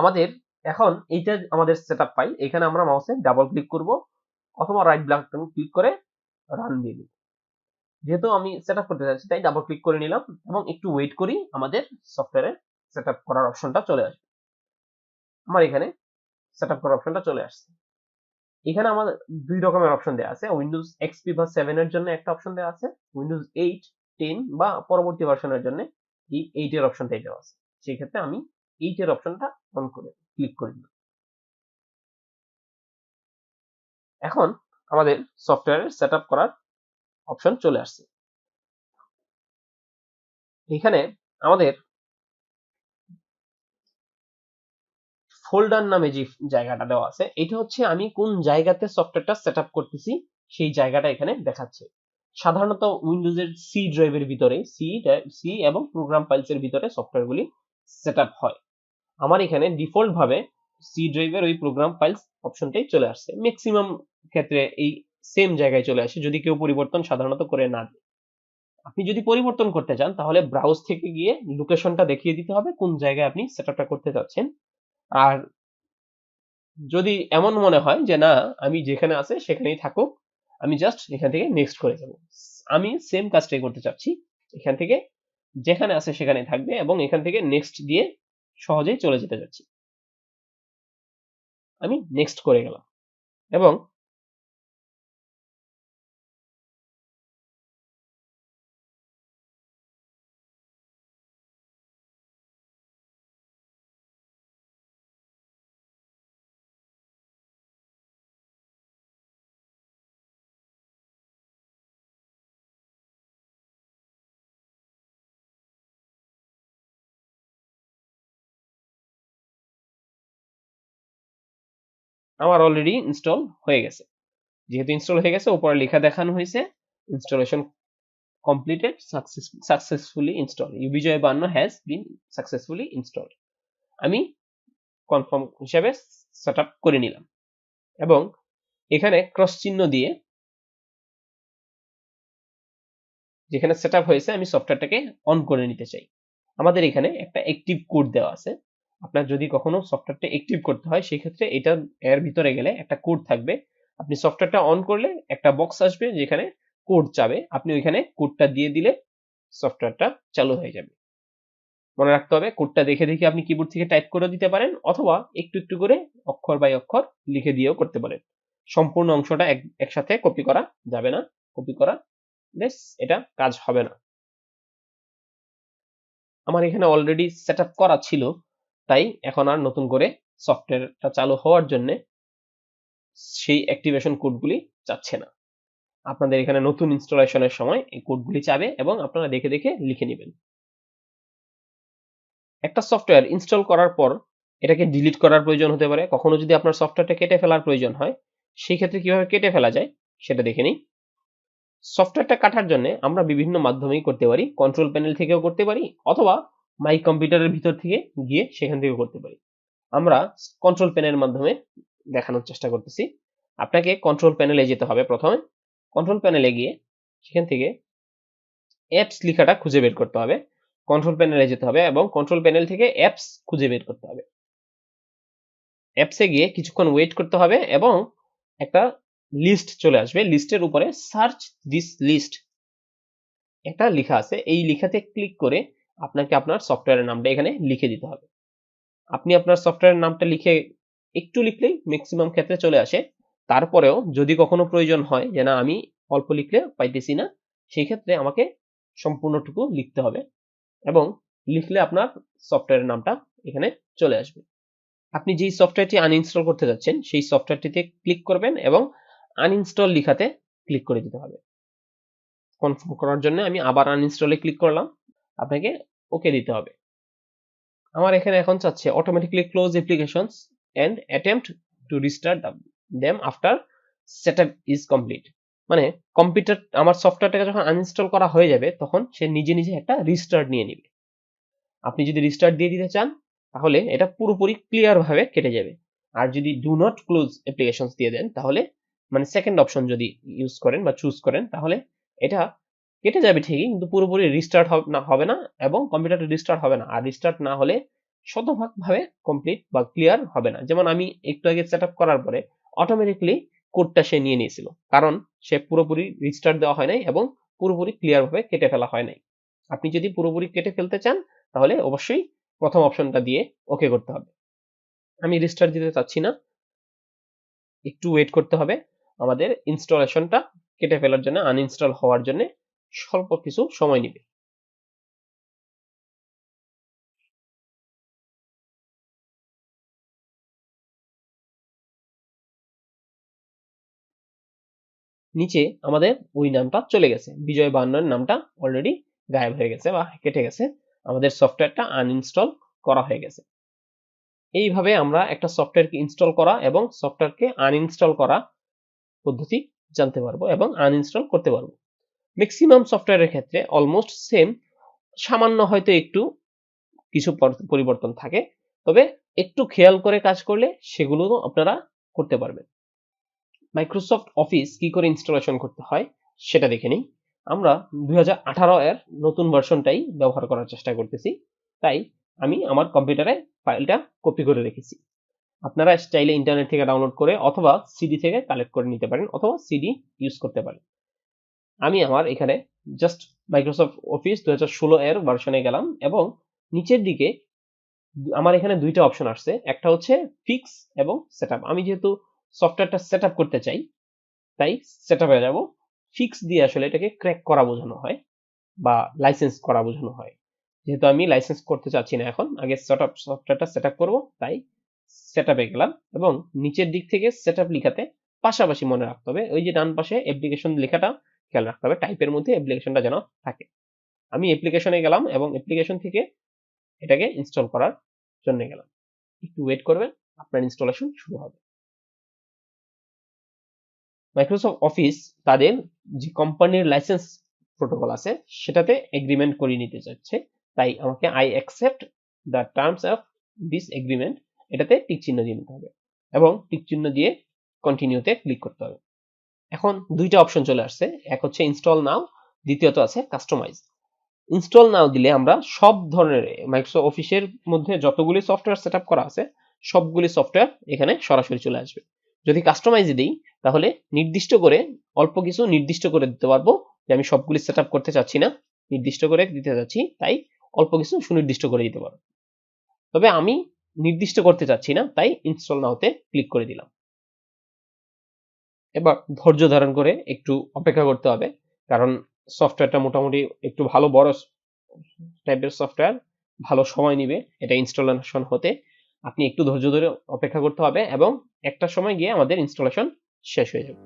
আমাদের এখন এইটা আমাদের সেটআপ ফাইল। এখানে আমরা মাউসে ডাবল ক্লিক করব অথবা রাইট বাটন ক্লিক করে রান দিয়ে দিব। যেহেতু আমি সেটআপ করতে যাচ্ছি তাই ডাবল ক্লিক করে নিলাম এবং একটু ওয়েট করি, আমাদের সফটওয়্যারে সেটআপ করার অপশনটা চলে আসবে। আমার এখানে সেটআপ করার অপশনটা চলে আসছে। এখানে আমাদের দুই রকমের অপশন দেওয়া আছে। উইন্ডোজ এক্সপি বা 7 এর জন্য একটা অপশন দেওয়া আছে, উইন্ডোজ 8, 10 বা পরবর্তী ভার্সনের জন্য এই 8 এর অপশনটাই দেওয়া আছে। সেই ক্ষেত্রে আমি 8 এর অপশনটা অন করে ক্লিক করে দিই। এখন আমাদের সফটওয়্যারের সেটআপ করার অপশন চলে আসছে। এখানে আমাদের ফোল্ডার নামে যে জায়গাটা দেওয়া আছে, এটা হচ্ছে আমি কোন জায়গাতে সফটওয়্যারটা সেটআপ করতেছি সেই জায়গাটা এখানে দেখাচ্ছে। সাধারণত উইন্ডোজের সি ড্রাইভের ভিতরে সি এবং প্রোগ্রাম ফাইলসের ভিতরে সফটওয়্যারগুলি সেটআপ হয়। আমার এখানে ডিফল্ট ভাবে সি ড্রাইভের ওই প্রোগ্রাম ফাইলস অপশনটাই চলে আসছে। ম্যাক্সিমাম ক্ষেত্রে এই সেম জায়গায় চলে আসে যদি কেউ পরিবর্তন সাধারণত করে না দেয়। আপনি যদি পরিবর্তন করতে চান তাহলে ব্রাউজ থেকে গিয়ে লোকেশনটা দেখিয়ে দিতে হবে কোন জায়গায় আপনি সেটআপটা করতে যাচ্ছেন। আর যদি এমন মনে হয় যে না আমি যেখানে আছে সেখানেই থাকুক, আমি জাস্ট এখান থেকে নেক্সট করে যাব। আমি সেম কাজটাই করতে চাচ্ছি, এখান থেকে যেখানে আছে সেখানেই থাকবে এবং এখান থেকে নেক্সট দিয়ে সহজেই চলে যেতে যাচ্ছি। আমি নেক্সট করে গেলাম এবং আমার অলরেডি ইনস্টল হয়ে গেছে। যেহেতু ইনস্টল হয়ে গেছে উপরে লেখা দেখানো হয়েছে installation completed successfully installed, Bijoy 52 has been successfully installed। আমি কনফার্ম হিসেবে সেটআপ করে নিলাম এবং এখানে ক্রস চিহ্ন দিয়ে যেখানে সেটআপ হয়েছে আমি সফটওয়্যারটাকে অন করে নিতে চাই। আমাদের এখানে একটা অ্যাক্টিভ কোড দেওয়া আছে। আপনার যদি কখনো সফটওয়্যারটা অ্যাক্টিভ করতে হয় সেই ক্ষেত্রে এটা এর ভিতরে গেলে একটা কোড থাকবে। আপনি সফটওয়্যারটা অন করলে একটা বক্স আসবে যেখানে কোড চাবে, আপনি ওইখানে কোডটা দিয়ে দিলে সফটওয়্যারটা চালু হয়ে যাবে। মনে রাখতে হবে কোডটা দেখে দেখে আপনি কিবোর্ড থেকে টাইপ করে দিতে পারেন অথবা একটু একটু করে অক্ষর বাই অক্ষর লিখে দিয়েও করতে পারেন। সম্পূর্ণ অংশটা একসাথে কপি করা যাবে না, কপি করা এটা কাজ হবে না। আমার এখানে অলরেডি সেটআপ করা ছিল তাই এখন আর নতুন করে সফটওয়্যারটা চালু হওয়ার জন্য সেই অ্যাক্টিভেশন কোডগুলি চাচ্ছে না। আপনাদের এখানে নতুন ইনস্টলেশনের সময় এই কোডগুলি চাবে এবং আপনারা দেখে দেখে লিখে নেবেন। একটা সফটওয়্যার ইনস্টল করার পর এটাকে ডিলিট করার প্রয়োজন হতে পারে। কখনো যদি আপনার সফটওয়্যারটা কেটে ফেলার প্রয়োজন হয় সেই ক্ষেত্রে কিভাবে কেটে ফেলা যায় সেটা দেখে নিই। সফটওয়্যারটা কাটার জন্য আমরা বিভিন্ন মাধ্যমেই করতে পারি। কন্ট্রোল প্যানেল থেকেও করতে পারি অথবা মাই কম্পিউটারের ভিতর থেকে গিয়ে সেখান থেকেও করতে পারি। আমরা কন্ট্রোল প্যানেলের মাধ্যমে দেখানোর চেষ্টা করতেছি। আপনাকে কন্ট্রোল প্যানেলে যেতে হবে। প্রথমে কন্ট্রোল প্যানেলে গিয়ে সেখান থেকে অ্যাপস লেখাটা খুঁজে বের করতে হবে। কন্ট্রোল প্যানেলে যেতে হবে এবং কন্ট্রোল প্যানেল থেকে অ্যাপস খুঁজে বের করতে হবে। অ্যাপসে গিয়ে কিছুক্ষণ ওয়েট করতে হবে এবং একটা লিস্ট চলে আসবে। লিস্টের উপরে সার্চ দিস লিস্ট একটা লেখা আছে, এই লেখাতে ক্লিক করে আপনাকে আপনার সফটওয়্যারের নামটা এখানে লিখে দিতে হবে। আপনি আপনার সফটওয়্যারের নামটা লিখে একটু লিখলেই ম্যাক্সিমাম ক্ষেত্রে চলে আসে। তারপরেও যদি কখনো প্রয়োজন হয় যে না আমি অল্প লিখলে পাইতেছি না, সেই ক্ষেত্রে আমাকে সম্পূর্ণটুকু লিখতে হবে এবং লিখলে আপনার সফটওয়্যারের নামটা এখানে চলে আসবে। আপনি যেই সফটওয়্যারটি আনইনস্টল করতে যাচ্ছেন সেই সফটওয়্যারটিতে ক্লিক করবেন এবং আনইনস্টল লেখাতে ক্লিক করে দিতে হবে। কনফার্ম করার জন্য আমি আবার আনইনস্টলে ক্লিক করলাম, আপনাকে ওকে দিতে হবে। আমার এখানে এখন চাচ্ছে automatically close applications and attempt to restart them after setup is complete. মানে কম্পিউটার আমার সফটওয়্যারটাকে যখন আনইনস্টল করা হয়ে যাবে তখন সে নিজে নিজে একটা রিস্টার্ট নিয়ে নেবে। আপনি যদি রিস্টার্ট দিয়ে দিতে চান তাহলে এটা পুরোপুরি ক্লিয়ার ভাবে কেটে যাবে। আর যদি ডু নট ক্লোজ অ্যাপ্লিকেশনস দিয়ে দেন তাহলে মানে সেকেন্ড অপশন যদি ইউজ করেন বা চুজ করেন তাহলে এটা কেটে যাবে ঠিকই কিন্তু পুরোপুরি রিস্টার্ট হবে না এবং কম্পিউটারটা রিস্টার্ট হবে না। আর রিস্টার্ট না হলে শতভাগভাবে কমপ্লিট বা ক্লিয়ার হবে না। যেমন আমি একটু আগে সেট আপ করার পরে অটোমেটিকলি কোডটা সে নিয়ে নিয়েছিল, কারণ সে পুরোপুরি রিস্টার্ট দেওয়া হয় নাই এবং পুরোপুরি ক্লিয়ার ভাবে কেটে ফেলা হয় নাই। আপনি যদি পুরোপুরি কেটে ফেলতে চান তাহলে অবশ্যই প্রথম অপশনটা দিয়ে ওকে করতে হবে। আমি রিস্টার্ট দিতে চাচ্ছি না, একটু ওয়েট করতে হবে। আমাদের ইনস্টলেশনটা কেটে ফেলার জন্য, আনইনস্টল হওয়ার জন্য স্বল্প কিছু সময় নেবে। নিচে আমাদের ওই নামটা চলে গেছে, বিজয় বান্নার নামটা অলরেডি গায়েব হয়ে গেছে বা কেটে গেছে, আমাদের সফটওয়্যারটা আনইনস্টল করা হয়ে গেছে। এইভাবে আমরা একটা সফটওয়্যারকে ইনস্টল করা এবং সফটওয়্যারকে আনইনস্টল করা পদ্ধতি জানতে পারবো এবং আনইনস্টল করতে পারবো। ম্যাক্সিমাম সফটওয়্যারের ক্ষেত্রে অলমোস্ট সেম, সামান্য হয়তো একটু কিছু পরিবর্তন থাকে, তবে একটু খেয়াল করে কাজ করলে সেগুলো আপনারা করতে পারবেন। মাইক্রোসফট অফিস কি করে ইনস্টলেশন করতে হয় সেটা দেখে নিই। আমরা 2018 এর নতুন ভার্সনটাই ব্যবহার করার চেষ্টা করতেছি, তাই আমি আমার কম্পিউটারে ফাইলটা কপি করে রেখেছি। আপনারা চাইলে ইন্টারনেট থেকে ডাউনলোড করে অথবা সিডি থেকে কালেক্ট করে নিতে পারেন অথবা সিডি ইউজ করতে পারেন। আমি আমার এখানে জাস্ট মাইক্রোসফট অফিস 2016 এর ভার্সনে গেলাম এবং নিচের দিকে আমার এখানে দুইটা অপশন আসছে, একটা হচ্ছে ফিক্স এবং সেটআপ। আমি যেহেতু সফটওয়্যারটা সেটআপ করতে চাই তাই সেটআপে যাব। ফিক্স দিয়ে আসলে এটাকে ক্র্যাক করা বোঝানো হয় বা লাইসেন্স করা বোঝানো হয়। যেহেতু আমি লাইসেন্স করতে চাচ্ছি না, এখন আগে সফটওয়্যারটা সেটআপ করব, তাই সেটআপে গেলাম এবং নিচের দিক থেকে সেটআপ লেখাতে পাশাপাশি মনে রাখতে হবে ওই যে ডান পাশে অ্যাপ্লিকেশন লেখাটা খেয়াল রাখতে হবে, টাইপের মধ্যে অ্যাপ্লিকেশনটা যেন থাকে। আমি অ্যাপ্লিকেশনে গেলাম এবং অ্যাপ্লিকেশন থেকে এটাকে ইনস্টল করার জন্য গেলাম। একটু ওয়েট করবেন, আপনার ইনস্টলেশন শুরু হবে। মাইক্রোসফট অফিস তাদের যে কোম্পানির লাইসেন্স প্রোটোকল আছে সেটাতে এগ্রিমেন্ট করে নিতে চাচ্ছে, তাই আমাকে I accept the terms of this agreement এটাতে টিক চিহ্ন দিয়ে নিতে হবে এবং টিক চিহ্ন দিয়ে কন্টিনিউতে ক্লিক করতে হবে। এখন দুইটা অপশন চলে আসছে, এক হচ্ছে ইনস্টল নাও, দ্বিতীয়ত আছে কাস্টমাইজ। ইনস্টল নাও দিলে আমরা সব ধরনের মাইক্রোসফট অফিসের মধ্যে যতগুলি সফটওয়্যার সেটআপ করা আছে সবগুলি সফটওয়্যার এখানে সরাসরি চলে আসবে। যদি কাস্টমাইজে দিই তাহলে নির্দিষ্ট করে অল্প কিছু নির্দিষ্ট করে দিতে পারবো, যে আমি সবগুলি সেটআপ করতে চাচ্ছি না, নির্দিষ্ট করে দিতে যাচ্ছি, তাই অল্প কিছু সুনির্দিষ্ট করে দিতে পারবো। তবে আমি নির্দিষ্ট করতে চাচ্ছি না, তাই ইনস্টল নাওতে ক্লিক করে দিলাম। এবার ধৈর্য ধারণ করে একটু অপেক্ষা করতে হবে, কারণ সফটওয়্যারটা মোটামুটি একটু ভালো বড় টাইপের সফটওয়্যার, ভালো সময় নিবে এটা ইনস্টলেশন হতে। আপনি একটু ধৈর্য ধরে অপেক্ষা করতে হবে এবং একটা সময় গিয়ে আমাদের ইনস্টলেশন শেষ হয়ে যাবে।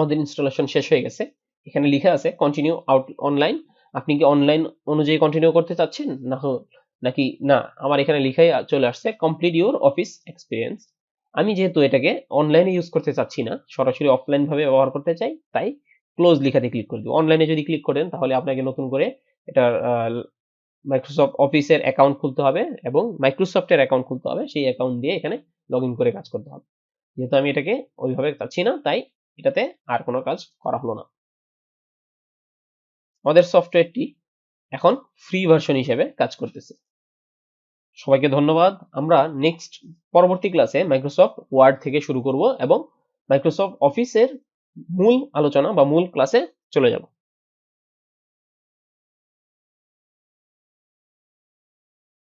আমাদের ইনস্টলেশন শেষ হয়ে গেছে। এখানে লেখা আছে কন্টিনিউ আউট অনলাইন। আপনি কি অনলাইন অনুযায়ী কন্টিনিউ করতে চাচ্ছেন নাকি না? আমার এখানে লেখাই চলে আসছে কমপ্লিট ইউর অফিস এক্সপিরিয়েন্স। আমি যেহেতু এটাকে অনলাইনে ইউজ করতে চাচ্ছি না, সরাসরি অফলাইন ভাবে ব্যবহার করতে চাই, তাই ক্লোজ লেখাতে ক্লিক করে দিব। অনলাইনে যদি ক্লিক করেন তাহলে আপনাকে নতুন করে এটার মাইক্রোসফট অফিসের অ্যাকাউন্ট খুলতে হবে এবং মাইক্রোসফটের অ্যাকাউন্ট খুলতে হবে। সেই অ্যাকাউন্ট দিয়ে এখানে লগ ইন করে কাজ করতে হবে। যেহেতু আমি এটাকে ওইভাবে চাচ্ছি না, তাই এটাতে আর কোনো কাজ করা হলো না। আমাদের সফটওয়্যারটি এখন ফ্রি ভার্সন হিসেবে কাজ করতেছে। সবাইকে ধন্যবাদ। আমরা পরবর্তী ক্লাসে মাইক্রোসফট ওয়ার্ড থেকে শুরু করব এবং মাইক্রোসফট অফিসের মূল আলোচনা বা মূল ক্লাসে চলে যাব।